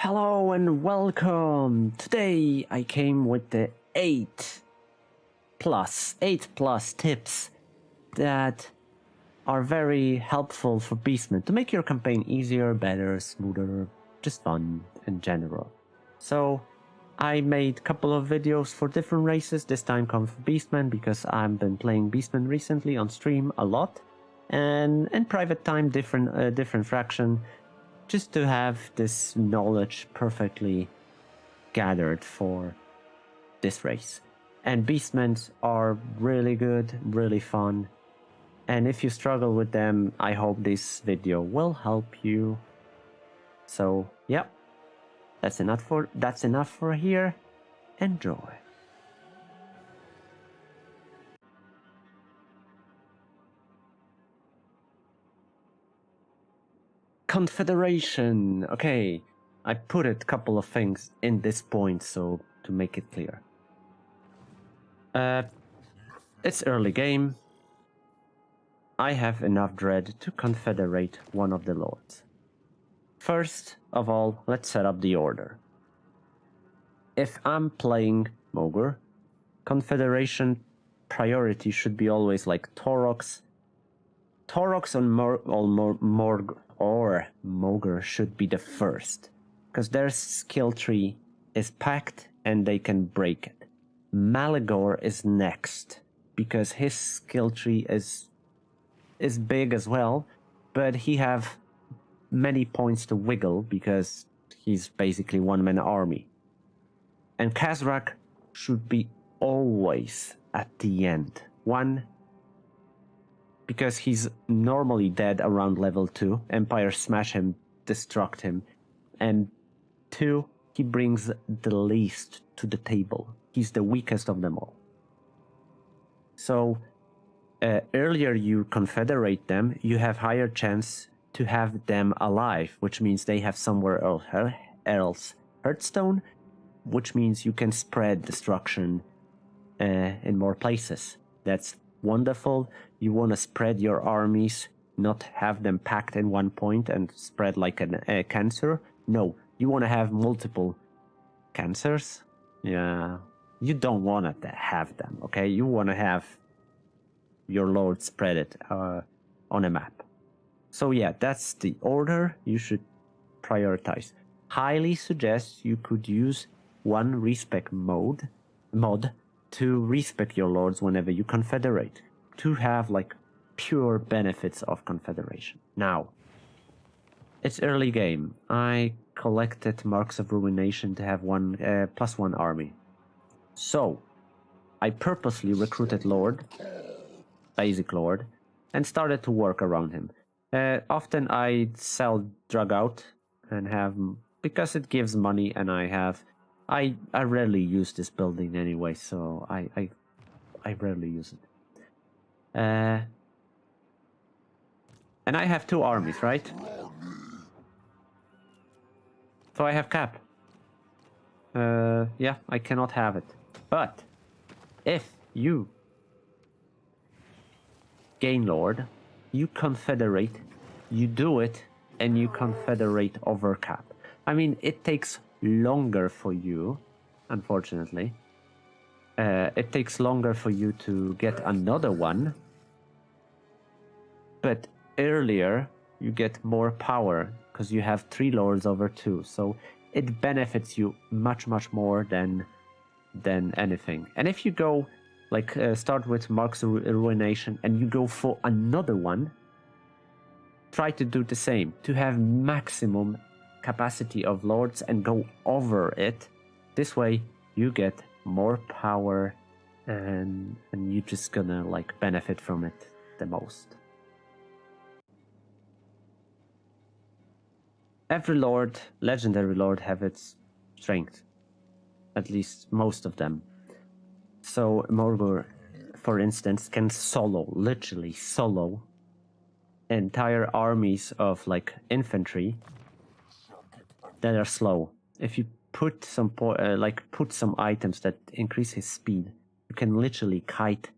Hello and welcome! Today I came with the 8 plus tips that are very helpful for Beastmen to make your campaign easier, better, smoother, just fun in general. So I made a couple of videos for different races. This time comes for Beastmen because I've been playing Beastmen recently on stream a lot, and in private time different fraction, just to have this knowledge perfectly gathered for this race. And Beastmen are really good, really fun, and if you struggle with them, I hope this video will help you. So yeah, that's enough for here. Enjoy. Confederation. Okay, I put a couple of things in this point so to make it clear. It's early game. I have enough dread to confederate one of the lords. First of all, let's set up the order. If I'm playing Cygor, confederation priority should be always like Taurox. Taurox or Cygor should be the first, because their skill tree is packed and they can break it. Malagor is next, because his skill tree is big as well, but he have many points to wiggle because he's basically one-man army. And Khazrak should be always at the end. One, because he's normally dead around level 2. Empire smash him, destruct him. And 2, he brings the least to the table. He's the weakest of them all. So earlier you confederate them, you have higher chance to have them alive, which means they have somewhere else Heardstone, which means you can spread destruction in more places. That's wonderful. You want to spread your armies, not have them packed in one point and spread like a cancer. No, you want to have multiple cancers. Yeah, you don't want to have them, okay? You want to have your lord spread it on a map. So yeah, that's the order you should prioritize. Highly suggest you could use one respec mod to respec your lords whenever you confederate, to have like pure benefits of confederation. Now, it's early game. I collected marks of ruination to have one +1 army. So I purposely recruited lord, basic lord, and started to work around him. Often I sell drug out and have, because it gives money, and I rarely use this building anyway, so I rarely use it. And I have 2 armies, right? So I have cap. Yeah, I cannot have it. But if you gain lord, you confederate, you do it, and you confederate over cap. I mean, it takes longer for you, unfortunately. It takes longer for you to get another one, but earlier you get more power because you have 3 lords over 2, so it benefits you much more than anything. And if you go like start with marks of ruination and you go for another one, try to do the same to have maximum capacity of lords and go over it. This way you get more power and you're just gonna like benefit from it the most. Every lord, legendary lord, have its strength, at least most of them. So Cygor, for instance, can literally solo entire armies of like infantry that are slow. If you put some put some items that increase his speed, you can literally kite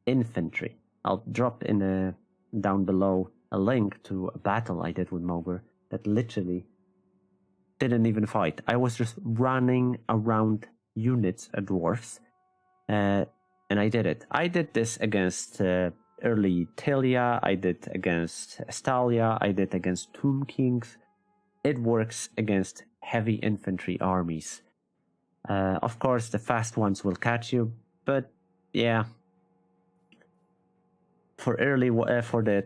infantry. I'll drop in down below a link to a battle I did with Cygor that literally didn't even fight. I was just running around units of dwarfs, and I did it. I did this against early Telia, I did against Estalia, I did against Tomb Kings. It works against heavy infantry armies. Of course, the fast ones will catch you, but yeah, for the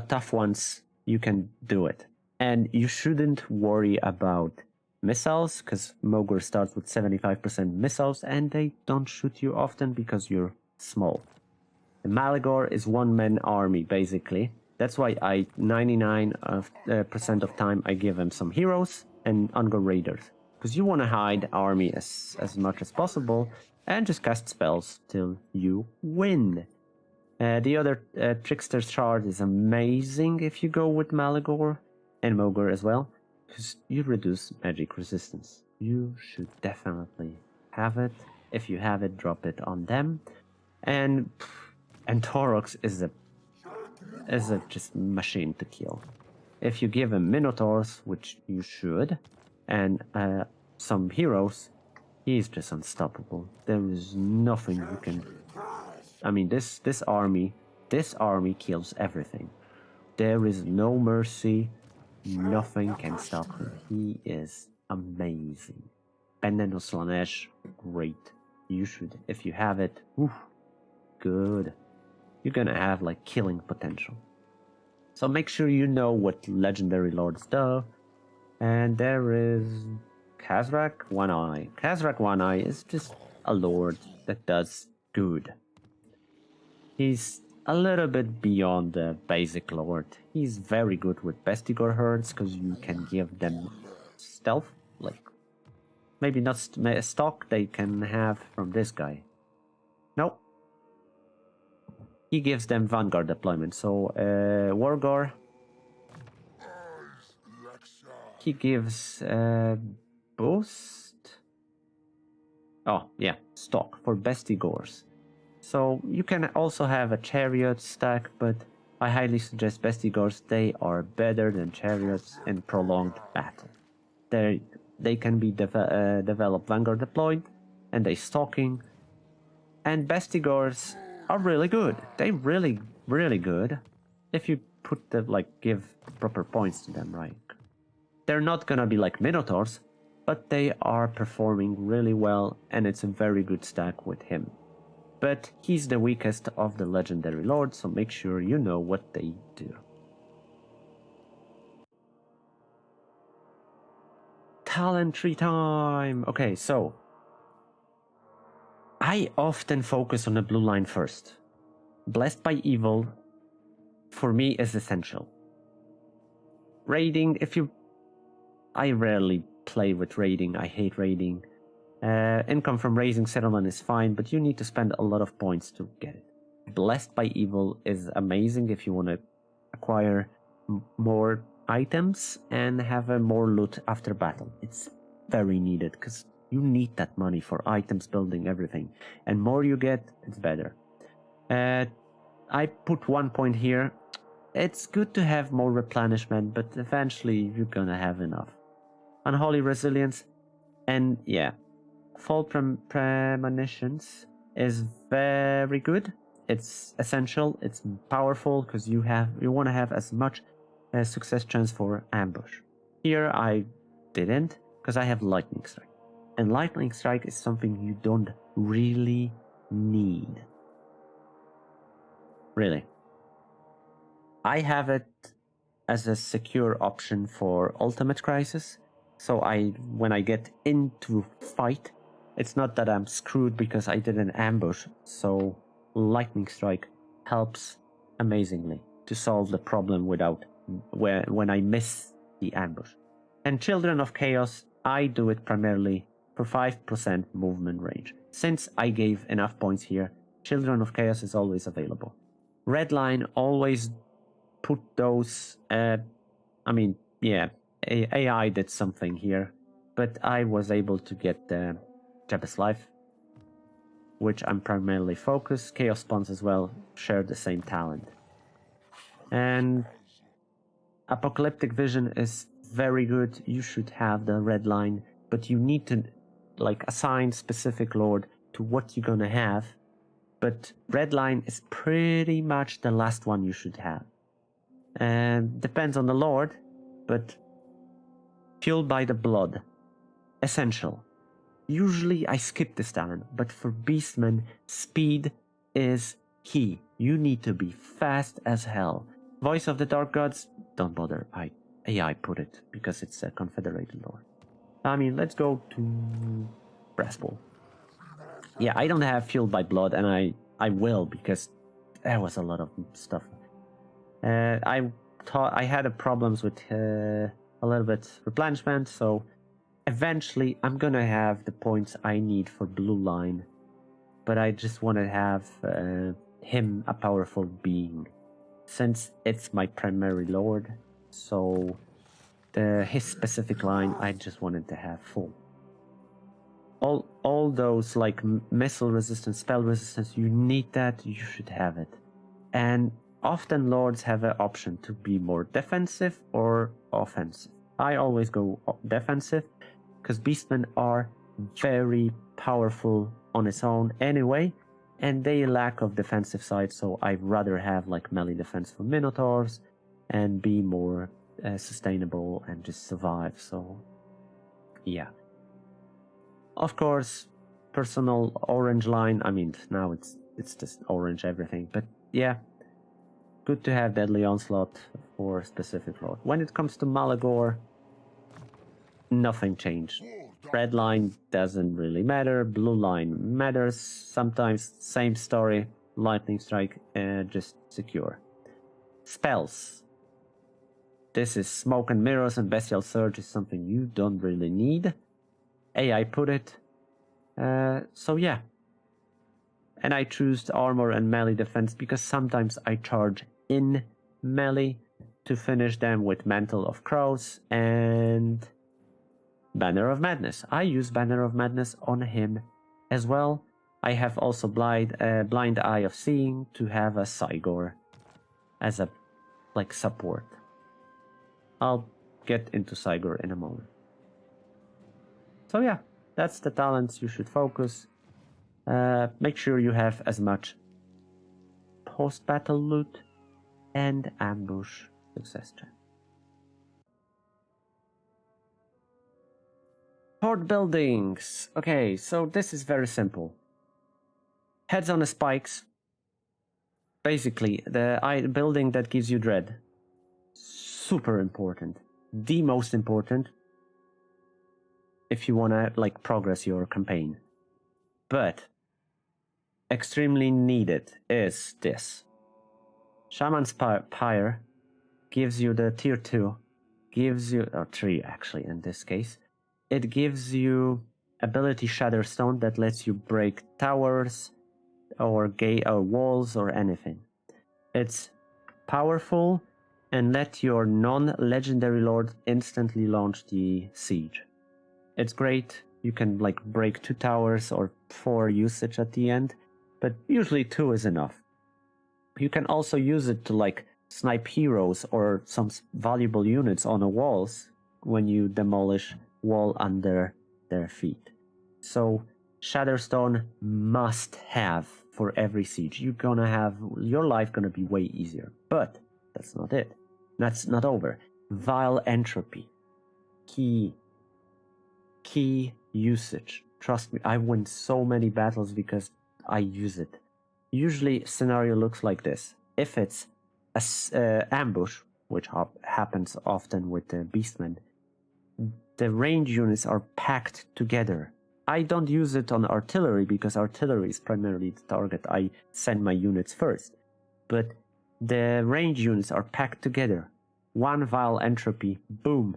tough ones, you can do it. And you shouldn't worry about missiles, because Mogor starts with 75% missiles, and they don't shoot you often because you're small. The Malagor is one-man army, basically. That's why 99% of time I give them some heroes and Ungor Raiders. Because you want to hide army as much as possible and just cast spells till you win. The other Trickster's Shard is amazing if you go with Malagor and Mogor as well, because you reduce magic resistance. You should definitely have it. If you have it, drop it on them. And Taurox is a just machine to kill. If you give him Minotaurs, which you should, and some heroes, he's just unstoppable. There is nothing you can. I mean, this army kills everything. There is no mercy. Nothing can stop him. He is amazing. Veneno Slanesh, great. You should, if you have it. Oof, good. You're gonna have like killing potential. So make sure you know what legendary lords do. And there is Khazrak One Eye. Khazrak One Eye is just a lord that does good. He's a little bit beyond the basic lord. He's very good with Bestigor herds because you can give them stealth, like maybe not stock they can have from this guy. Nope. He gives them Vanguard deployment. So Wargor, he gives boost. Oh yeah, stock for Bestigors. So you can also have a chariot stack, but I highly suggest Bestigors. They are better than chariots in prolonged battle. They can be developed Vanguard deployed, and they stalking. And Bestigors are really good. They really, really good. If you put the give proper points to them, right? They're not gonna be like Minotaurs, but they are performing really well, and it's a very good stack with him. But he's the weakest of the legendary lords, so make sure you know what they do. Talent tree time! Okay, so I often focus on the blue line first. Blessed by Evil, for me, is essential. Raiding, I rarely play with raiding, I hate raiding. Income from raising settlement is fine, but you need to spend a lot of points to get it. Blessed by Evil is amazing if you want to acquire more items and have more loot after battle. It's very needed because you need that money for items, building, everything. And more you get, it's better. I put 1 point here. It's good to have more replenishment, but eventually you're gonna have enough. Unholy Resilience, and yeah, Fall Premonitions is very good. It's essential. It's powerful because you want to have as much success chance for ambush. Here I didn't because I have Lightning Strike, and Lightning Strike is something you don't really need. Really, I have it as a secure option for Ultimate Crisis. So when I get into fight, it's not that I'm screwed because I did an ambush. So Lightning Strike helps amazingly to solve the problem when I miss the ambush. And Children of Chaos, I do it primarily for 5% movement range. Since I gave enough points here, Children of Chaos is always available. Red Line always put those, AI did something here, but I was able to get the Jebus Life, which I'm primarily focused. Chaos Spawns as well share the same talent. And Apocalyptic Vision is very good. You should have the red line, but you need to like assign specific lord to what you're gonna have. But red line is pretty much the last one you should have. And depends on the lord, but fueled by the blood, essential. Usually I skip this talent, but for Beastmen, speed is key. You need to be fast as hell. Voice of the Dark Gods, don't bother. I put it because it's a confederated lord. I mean, let's go to Brassball. Yeah, I don't have Fueled by Blood, and I will because there was a lot of stuff. I thought I had problems with a little bit replenishment, so eventually I'm gonna have the points I need for blue line, but I just want to have him a powerful being, since it's my primary lord. So his specific line I just wanted to have full. All those like missile resistance, spell resistance, you need that, you should have it. And often lords have an option to be more defensive or offensive. I always go defensive because beastmen are very powerful on its own anyway, and they lack of defensive side, so I'd rather have like melee defense for minotaurs and be more sustainable and just survive. So yeah, of course, personal orange line. I mean, now it's just orange everything, but yeah, good to have Deadly Onslaught for specific lord. When it comes to Malagor, nothing changed. Red line doesn't really matter, blue line matters sometimes. Same story, lightning strike, just secure. Spells. This is Smoke and Mirrors, and Bestial Surge is something you don't really need. AI put it. So yeah. And I choose armor and melee defense because sometimes I charge in melee to finish them with Mantle of Crows and Banner of Madness. I use Banner of Madness on him as well. I have also Blind Eye of Seeing to have a Cygor as a like support. I'll get into Cygor in a moment. So yeah, that's the talents you should focus. Make sure you have as much post-battle loot and ambush success chance. Horde buildings. Okay, so this is very simple. Heads on the spikes. Basically, the building that gives you dread. Super important. The most important if you want to like progress your campaign. But extremely needed is this. Shaman's Pyre gives you the tier 2, gives you, or 3 actually in this case. It gives you ability Shatterstone that lets you break towers or walls or anything. It's powerful and let your non-legendary lord instantly launch the siege. It's great. You can like break 2 towers or 4 usage at the end, but usually 2 is enough. You can also use it to like snipe heroes or some valuable units on the walls when you demolish wall under their feet. So Shatterstone must have for every siege. You're gonna have your life gonna be way easier. But that's not it. That's not over. Vile Entropy. Key usage. Trust me, I win so many battles because I use it. Usually scenario looks like this. If it's a ambush, which happens often with the Beastmen, the range units are packed together. I don't use it on artillery because artillery is primarily the target. I send my units first. But the range units are packed together. One Vile Entropy, boom.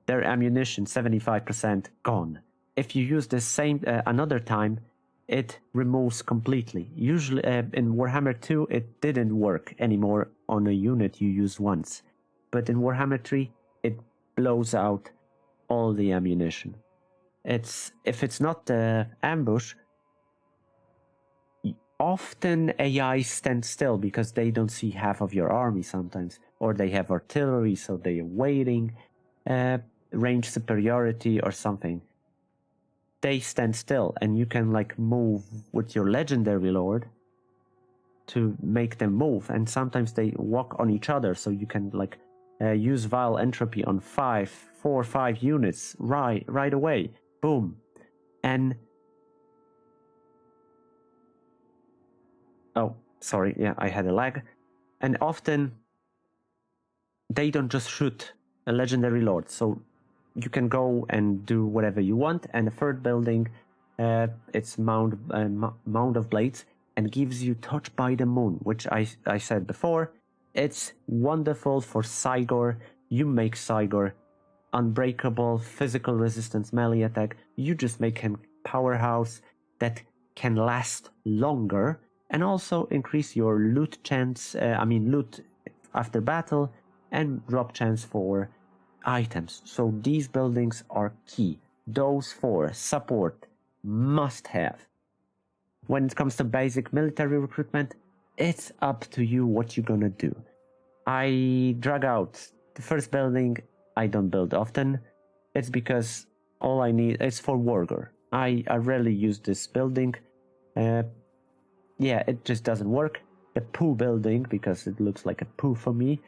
Their ammunition 75% gone. If you use the same another time, it removes completely. Usually in Warhammer 2 it didn't work anymore on a unit you use once. But in Warhammer 3 it blows out all the ammunition. If it's not the ambush, often AI stand still because they don't see half of your army sometimes, or they have artillery, so they're waiting, range superiority or something. They stand still, and you can like move with your legendary lord to make them move, and sometimes they walk on each other, so you can like use vile entropy on 4 or 5 units right away. Boom. And oh, sorry, yeah, I had a lag. And often they don't just shoot a legendary lord, so you can go and do whatever you want. And the third building, it's Mound of Blades, and gives you Touch by the Moon, which I said before. It's wonderful for Cygor. You make Cygor unbreakable, physical resistance melee attack. You just make him powerhouse that can last longer, and also increase your loot chance, loot after battle, and drop chance for items. So these buildings are key. Those 4 support must have. When it comes to basic military recruitment, it's up to you what you're gonna do. I drag out the first building. I don't build often. It's because all I need is for Wargor. I rarely use this building. Yeah, it just doesn't work. The poo building, because it looks like a poo for me,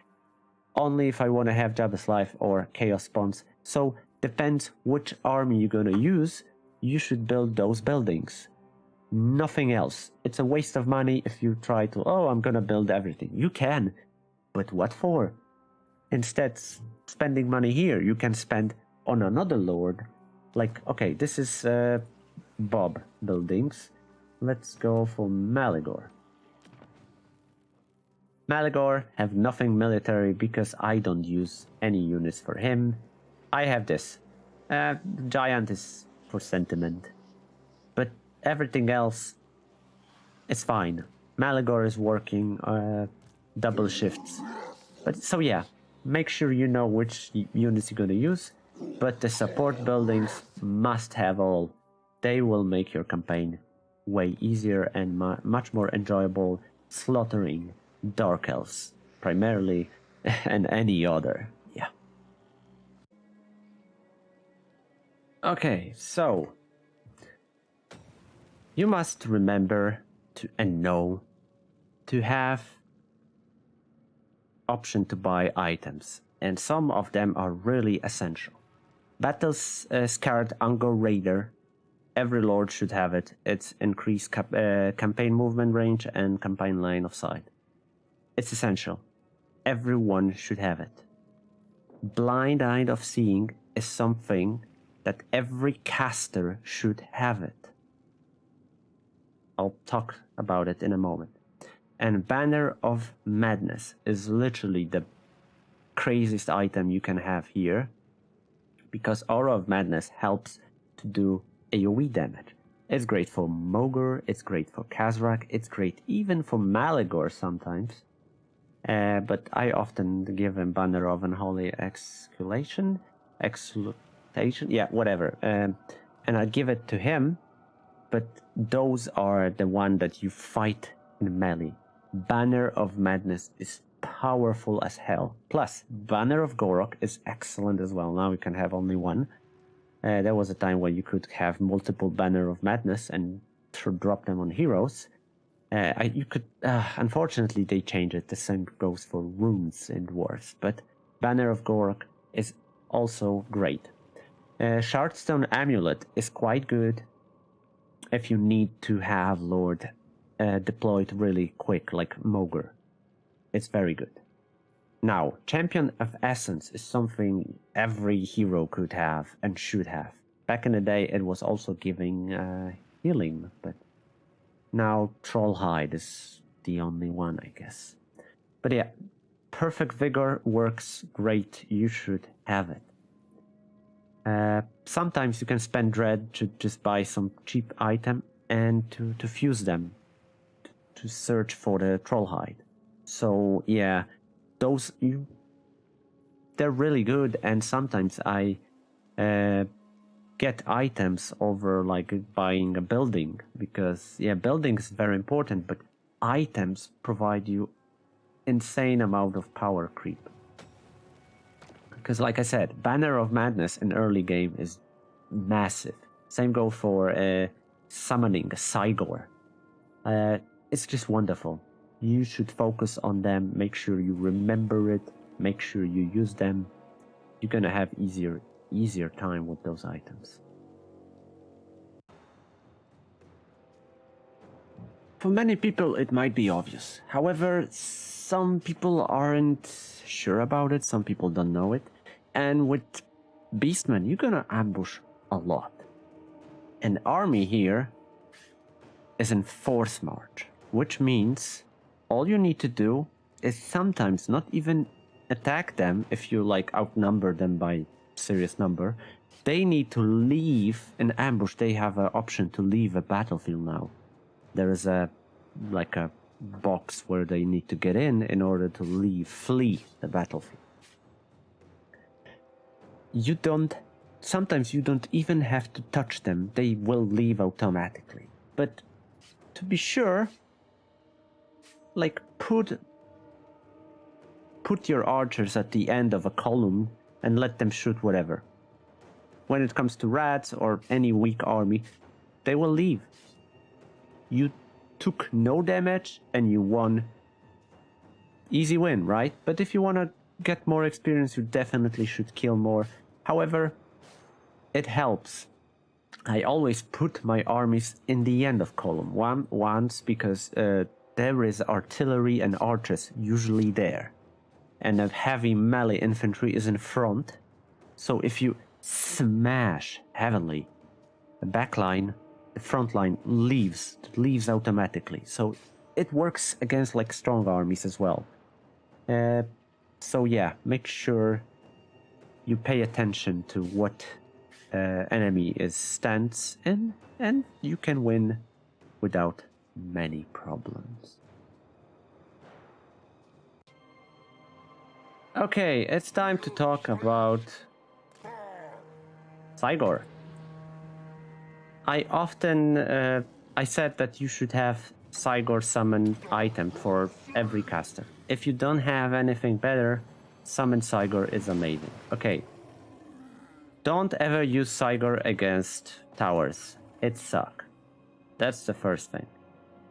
only if I want to have Jabba's Life or Chaos Spawns. So depends which army you're going to use, you should build those buildings. Nothing else. It's a waste of money if you try to, I'm going to build everything. You can, but what for? Instead, spending money here, you can spend on another lord. Like, okay, this is Bob buildings. Let's go for Malagor. Malagor have nothing military because I don't use any units for him. I have this. Giant is for sentiment. But everything else is fine. Malagor is working double shifts. But so yeah, make sure you know which units you're gonna use. But the support buildings must have all. They will make your campaign way easier and much more enjoyable, slaughtering Dark Elves primarily and any other. Yeah. Okay, so you must remember and know to have option to buy items, and some of them are really essential. Battle's Scarred Angor Raider. Every lord should have it. It's increased campaign movement range and campaign line of sight. It's essential. Everyone should have it. Blind Eye of Seeing is something that every caster should have it. I'll talk about it in a moment. And Banner of Madness is literally the craziest item you can have here, because Aura of Madness helps to do AoE damage. It's great for Mogr, it's great for Khazrak, it's great even for Malagor sometimes. But I often give him Banner of Unholy Excultation, yeah, whatever. And I give it to him, but those are the one that you fight in melee. Banner of Madness is powerful as hell. Plus, Banner of Gorok is excellent as well. Now you can have only one. There was a time where you could have multiple Banner of Madness and drop them on heroes. You could, unfortunately, they changed it. The same goes for runes in dwarves. But Banner of Gorok is also great. Heardstone Amulet is quite good if you need to have Lord deployed really quick, like Mogr. It's very good. Now, Champion of Essence is something every hero could have and should have. Back in the day, it was also giving healing, but now Trollhide is the only one, I guess. But yeah, Perfect Vigor works great. You should have it. Sometimes you can spend Dread to just buy some cheap item and to fuse them, to search for the Trollhide. So yeah, they're really good, and sometimes I get items over like buying a building, because yeah, building is very important, but items provide you insane amount of power creep. Because like I said, Banner of Madness in early game is massive. Same go for summoning a Cygor. It's just wonderful. You should focus on them, make sure you remember it, make sure you use them. You're gonna have easier time with those items. For many people it might be obvious. However, some people aren't sure about it, some people don't know it. And with Beastmen, you're gonna ambush a lot. An army here is in force march, which means all you need to do is sometimes not even attack them if you like outnumber them by serious number. They need to leave an ambush. They have an option to leave a battlefield now. There is a box where they need to get in order to flee the battlefield. Sometimes you don't even have to touch them. They will leave automatically. But to be sure, like put your archers at the end of a column and let them shoot whatever. When it comes to rats or any weak army, they will leave. You took no damage and you won. Easy win, right? But if you want to get more experience, you definitely should kill more. However, it helps. I always put my armies in the end of column once because there is artillery and archers usually there, and a heavy melee infantry is in front. So if you smash heavily, the back line, the front line leaves automatically. So it works against like strong armies as well. So yeah, make sure you pay attention to what enemy stands in, and you can win without many problems. Okay, it's time to talk about Cygor. I often I said that you should have Cygor summon item for every caster. If you don't have anything better, summon Cygor is amazing. Okay. Don't ever use Cygor against towers. It sucks. That's the first thing.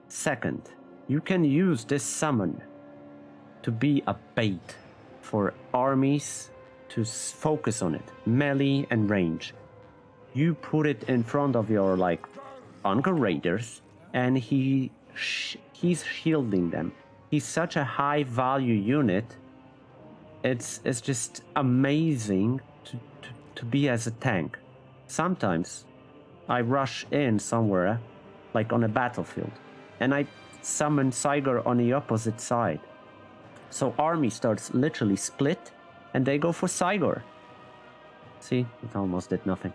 Second, you can use this summon to be a bait for armies to focus on it. Melee and range. You put it in front of your like Anchor Raiders and he's shielding them. He's such a high value unit. It's just amazing to be as a tank. Sometimes I rush in somewhere, like on a battlefield, and I summon Cygor on the opposite side. So army starts literally split, and they go for Cygor. See, it almost did nothing.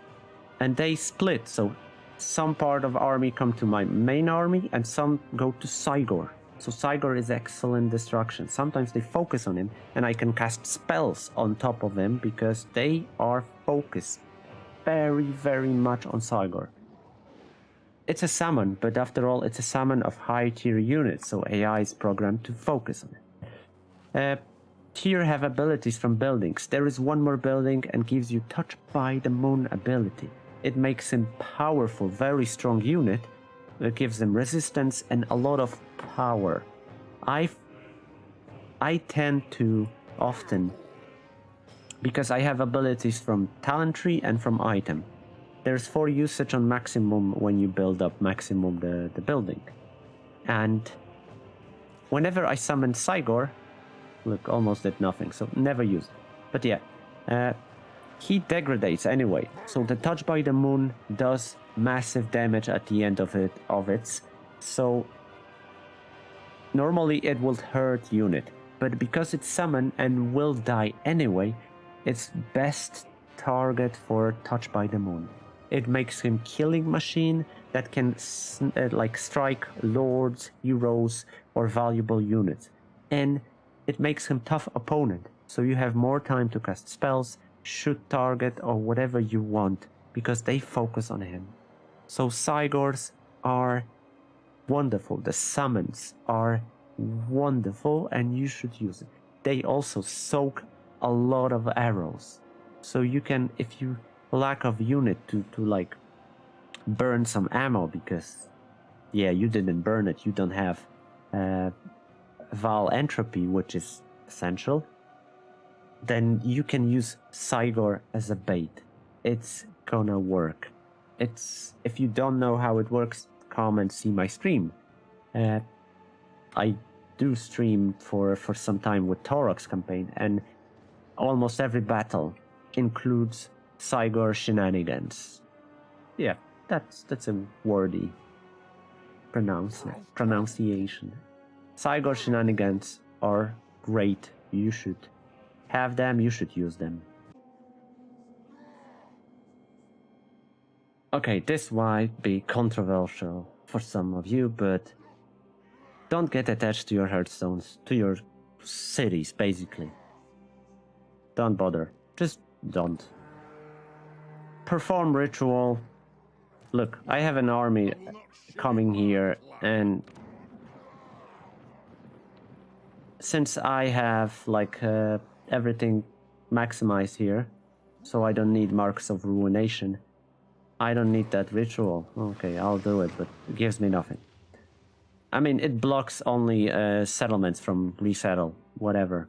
And they split, so some part of army come to my main army, and some go to Cygor. So Cygor is excellent destruction. Sometimes they focus on him, and I can cast spells on top of him because they are focused very, very much on Cygor. It's a summon, but after all, it's a summon of high tier units, so AI is programmed to focus on it. Tier have abilities from buildings. There is one more building and gives you Touch by the Moon ability. It makes him powerful, very strong unit. It gives them resistance and a lot of power. I tend to often, because I have abilities from talent tree and from item. There's 4 usage on maximum when you build up maximum the building. And whenever I summon Cygor, look, almost did nothing, so never use it. But yeah, he degrades anyway. So the Touch by the Moon does massive damage at the end of it. So normally it will hurt unit, but because it's summoned and will die anyway, it's best target for Touch by the Moon. It makes him killing machine that can like strike lords, heroes, or valuable units, and it makes him tough opponent. So you have more time to cast spells, shoot target, or whatever you want, because they focus on him. So Cygors are wonderful. The summons are wonderful, and you should use it. They also soak a lot of arrows. So you can, if you lack of unit to like burn some ammo, because yeah, you didn't burn it, you don't have Val entropy, which is essential, then you can use Cygor as a bait. It's gonna work. It's, if you don't know how it works, come and see my stream. I do stream for some time with Torok's campaign, and almost every battle includes Cygor shenanigans. Yeah, that's a wordy pronunciation. Cygor shenanigans are great. You should have them, you should use them. Okay, this might be controversial for some of you, but don't get attached to your Heardstones, to your cities, basically. Don't bother. Just don't. Perform ritual. Look, I have an army coming here, and since I have like everything maximized here, so I don't need marks of ruination, I don't need that ritual. Okay, I'll do it, but it gives me nothing. I mean, it blocks only settlements from resettle, whatever.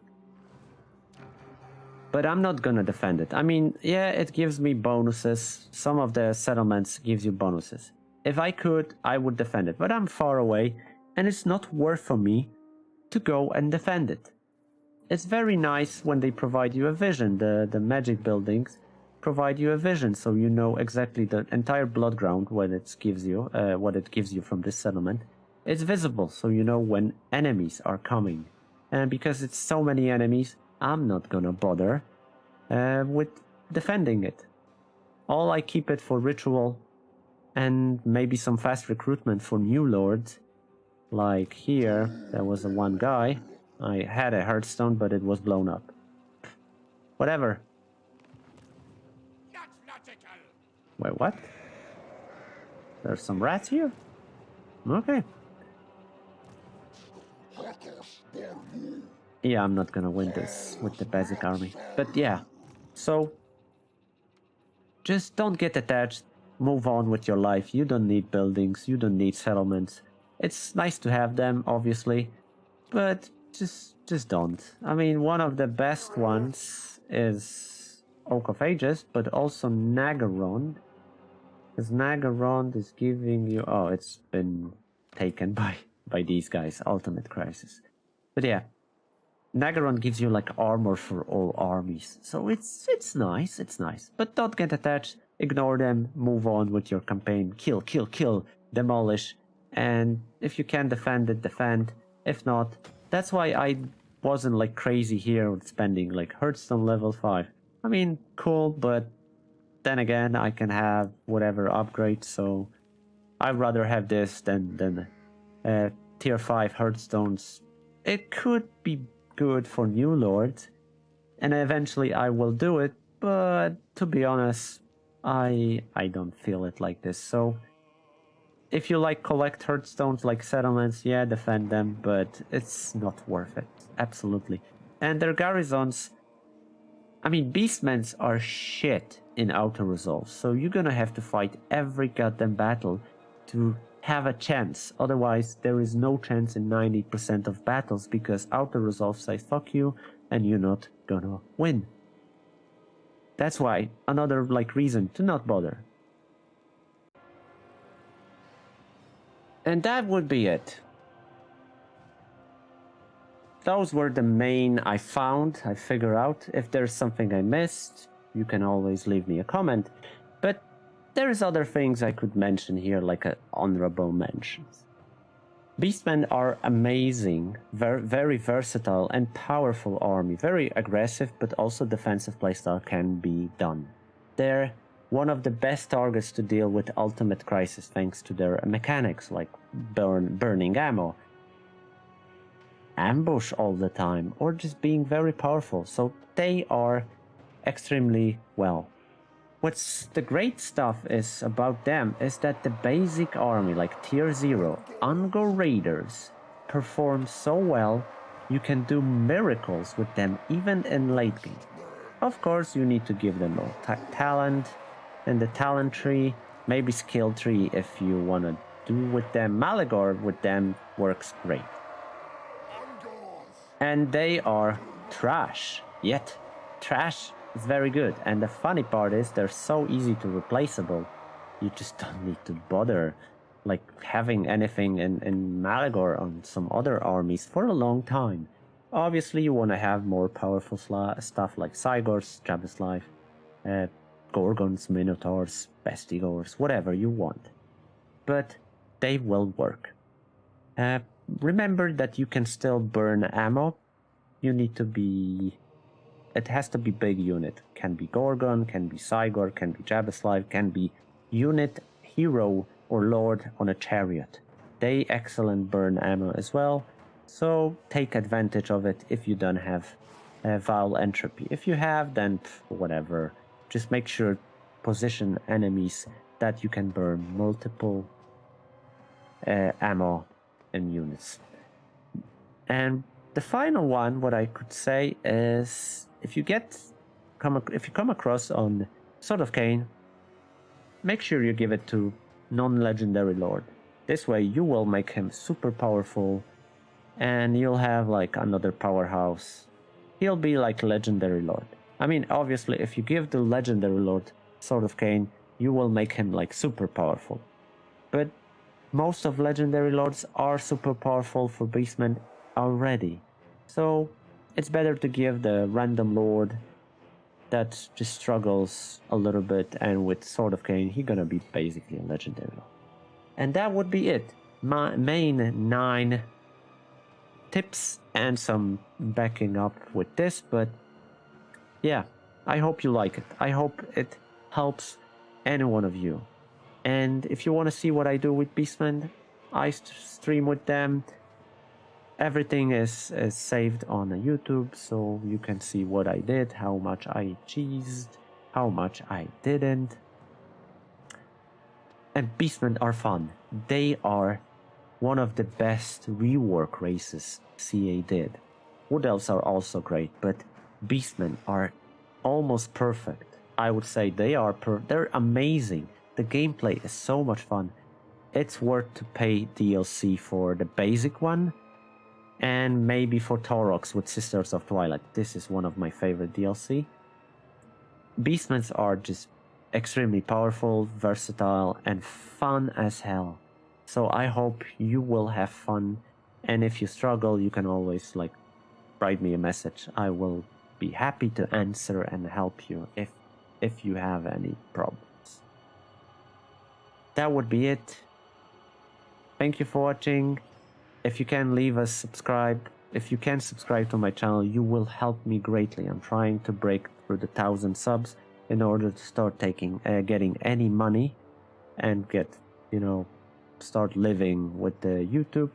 But I'm not gonna defend it. I mean, yeah, it gives me bonuses. Some of the settlements gives you bonuses. If I could, I would defend it. But I'm far away, and it's not worth for me to go and defend it. It's very nice when they provide you a vision. The magic buildings provide you a vision, so you know exactly the entire blood ground what it gives you from this settlement. It's visible, so you know when enemies are coming. And because it's so many enemies, I'm not gonna bother with defending it. All I keep it for ritual and maybe some fast recruitment for new lords. Like here, there was a one guy. I had a Heardstone, but it was blown up. Whatever. Wait, what? There's some rats here? Okay. Yeah, I'm not gonna win this with the basic army. But yeah, so just don't get attached. Move on with your life. You don't need buildings. You don't need settlements. It's nice to have them, obviously, but just don't. I mean, one of the best ones is Oak of Ages, but also Nagaron. Because Nagaron is giving you... Oh, it's been taken by these guys. Ultimate Crisis. But yeah, Nagaron gives you like armor for all armies. So it's nice, it's nice. But don't get attached, ignore them, move on with your campaign. Kill, kill, kill, demolish. And if you can defend it, defend. If not, that's why I wasn't like crazy here with spending like Heardstone level 5. I mean, cool, but then again, I can have whatever upgrade, so I'd rather have this than tier 5 Heardstones. It could be good for new lords, and eventually I will do it, but to be honest, I don't feel it like this. So if you like collect Heardstones like settlements, yeah, defend them, but it's not worth it. Absolutely. And their garrisons, I mean, Beastmen are shit in auto-resolve, so you're gonna have to fight every goddamn battle to have a chance. Otherwise, there is no chance in 90% of battles, because auto-resolve says fuck you, and you're not gonna win. That's why, another like reason to not bother. And that would be it. Those were the main I found, I figure out. If there's something I missed, you can always leave me a comment. But there's other things I could mention here, like honorable mentions. Beastmen are amazing, very versatile and powerful army. Very aggressive, but also defensive playstyle can be done. They're one of the best targets to deal with Ultimate Crisis thanks to their mechanics, like burning ammo, ambush all the time, or just being very powerful. So they are extremely well. What's the great stuff is about them is that the basic army, like tier 0, Ungo Raiders, perform so well you can do miracles with them even in late game. Of course, you need to give them a talent, and the talent tree, maybe skill tree if you want to do with them. Malagor with them works great. And they are trash, yet trash is very good. And the funny part is they're so easy to replaceable. You just don't need to bother like having anything in Malagor on some other armies for a long time. Obviously, you want to have more powerful stuff like Cygors, Jabeslav, Gorgons, Minotaurs, Bestigors, whatever you want. But they will work. Remember that you can still burn ammo. You need to be... It has to be big unit. Can be Gorgon, can be Cygor, can be Jabeslav, can be unit, hero, or lord on a chariot. They excellent burn ammo as well. So take advantage of it if you don't have vile entropy. If you have, then whatever. Just make sure position enemies that you can burn multiple ammo and units. And the final one, what I could say is, if you come across on Sword of Cain, make sure you give it to non-legendary lord. This way you will make him super powerful, and you'll have like another powerhouse. He'll be like legendary lord. I mean, obviously, if you give the legendary lord Sword of Cain, you will make him like super powerful. But most of legendary lords are super powerful for Beastmen already. So it's better to give the random lord that just struggles a little bit, and with Sword of Cain, he's gonna be basically a legendary lord. And that would be it. My main 9 tips and some backing up with this, but yeah, I hope you like it. I hope it helps any one of you. And if you want to see what I do with Beastmen, I stream with them. Everything is saved on YouTube, so you can see what I did, how much I cheesed, how much I didn't. And Beastmen are fun. They are one of the best rework races CA did. Wood Elves are also great, but Beastmen are almost perfect. I would say they're amazing. The gameplay is so much fun. It's worth to pay DLC for the basic one, and maybe for Taurox with Sisters of Twilight. This is one of my favorite DLC. Beastmen are just extremely powerful, versatile, and fun as hell. So I hope you will have fun, and if you struggle, you can always like write me a message. I will be happy to answer and help you if you have any problems. That would be it. Thank you for watching. If you can leave us subscribe, if you can subscribe to my channel, you will help me greatly. I'm trying to break through the 1,000 subs in order to start getting any money and start living with the YouTube.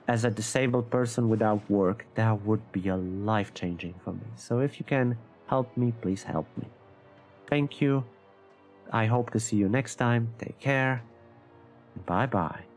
As a disabled person without work, that would be a life-changing for me. So if you can help me, please help me. Thank you. I hope to see you next time. Take care. Bye-bye.